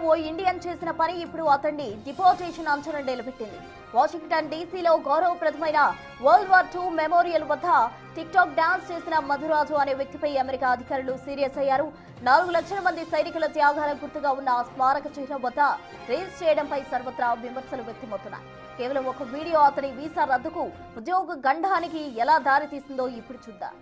ఓ Indian చేసిన పని ఇప్పుడు అతన్ని డిపోర్టేషన్ అంచనా నిలబెట్టింది. వాషింగ్టన్ డీసీలో గౌరవప్రదమైన వరల్డ్ వార్ II మెమోరియల్ వద్ద టిక్టాక్ డాన్స్ చేసిన మధురాజు అనే వ్యక్తిపై అమెరికా అధికారులు సీరియస్ అయ్యారు. 4 లక్షల మంది సైనికుల త్యాగాలకు గుర్తుగా ఉన్న ఆ స్మారక చిహ్నం వద్ద రీల్స్ చేయడంపై సర్వత్రా విమర్శలు వ్యక్తమవుతున్నాయి. కేవలం ఒక వీడియో అతని వీసా రద్దుకు, ఉద్యోగ గండానికి ఎలా దారితీసిందో ఇప్పుడు చూద్దాం.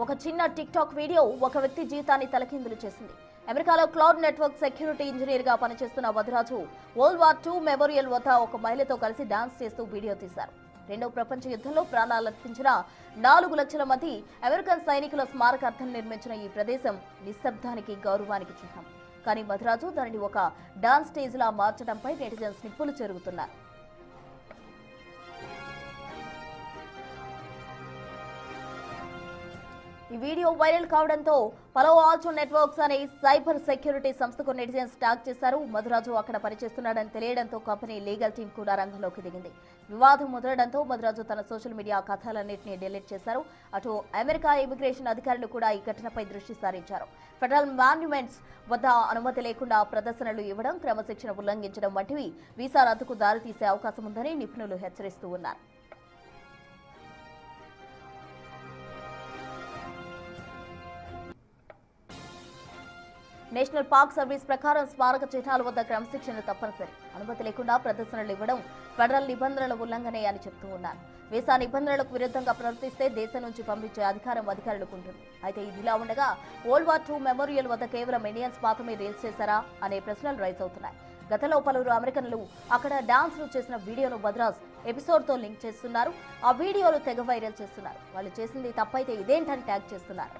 ఒక చిన్న టిక్టాక్ వీడియో ఒక వ్యక్తి జీవితాన్ని తలకిందులు చేసింది. అమెరికాలో క్లౌడ్ నెట్వర్క్ సెక్యూరిటీ ఇంజనీర్ గా పనిచేస్తున్న Madhuraju world war II memorial వద్ద ఒక మహిళతో కలిసి డాన్స్ చేస్తూ వీడియో తీశారు. రెండవ ప్రపంచ యుద్ధంలో ప్రాణాలర్పించిన 4 లక్షల మంది అమెరికన్ సైనికుల స్మారకార్థం నిర్మించిన ఈ ప్రదేశం నిశ్శబ్దానికి, గౌరవానికి చిహ్నం. కానీ మధురాజు దానిని ఒక డాన్స్ స్టేజ్ లా మార్చడంపై నెటిజన్స్ నిప్పులు చెరుగుతున్నారు. ఈ వీడియో వైరల్ కావడంతో పలో ఆల్టో నెట్వర్క్స్ అనే సైబర్ సెక్యూరిటీ సంస్థకు నెటిజన్స్ ట్యాగ్ చేశారు. మధురాజు అక్కడ పనిచేస్తున్నాడని తెలియడంతో కంపెనీ లీగల్ టీం కూడా రంగంలోకి దిగింది. వివాదం ముదరడంతో మధురాజు తన సోషల్ మీడియా ఖాతాలన్నింటినీ డిలీట్ చేశారు. అటు అమెరికా ఇమిగ్రేషన్ అధికారులు కూడా ఈ ఘటనపై దృష్టి సారించారు. ఫెడరల్ మాన్యుమెంట్స్ వద్ద అనుమతి లేకుండా ప్రదర్శనలు ఇవ్వడం, క్రమశిక్షణ ఉల్లంఘించడం వంటివి వీసా రద్దుకు దారితీసే అవకాశం ఉందని నిపుణులు హెచ్చరిస్తూ ఉన్నారు. నేషనల్ పార్క్ సర్వీస్ ప్రకారం స్మారక చిహ్నాల వద్ద క్రమశిక్షణ తప్పనిసరి. అనుమతి లేకుండా ప్రదర్శనలు ఇవ్వడం ఫెడరల్ నిబంధనల ఉల్లంఘనే అని చెప్తూ ఉన్నారు. వీసా నిబంధనలకు విరుద్ధంగా ప్రవర్తిస్తే దేశం నుంచి పంపించే అధికారం అధికారులకు ఉంటుంది. అయితే ఇదిలా ఉండగా వరల్డ్ వార్ II మెమోరియల్ వద్ద కేవలం ఇండియన్స్ మాత్రమే రీల్స్ చేశారా అనే ప్రశ్నలు రైజ్ అవుతున్నాయి. గతంలో పలువురు అమెరికన్లు అక్కడ డాన్స్లు చేసిన వీడియోను మద్రాస్ ఎపిసోడ్తో లింక్ చేస్తున్నారు. ఆ వీడియోలు తెగ వైరల్ చేస్తున్నారు. వాళ్ళు చేసింది తప్పైతే ఇదేంటని ట్యాగ్ చేస్తున్నారు.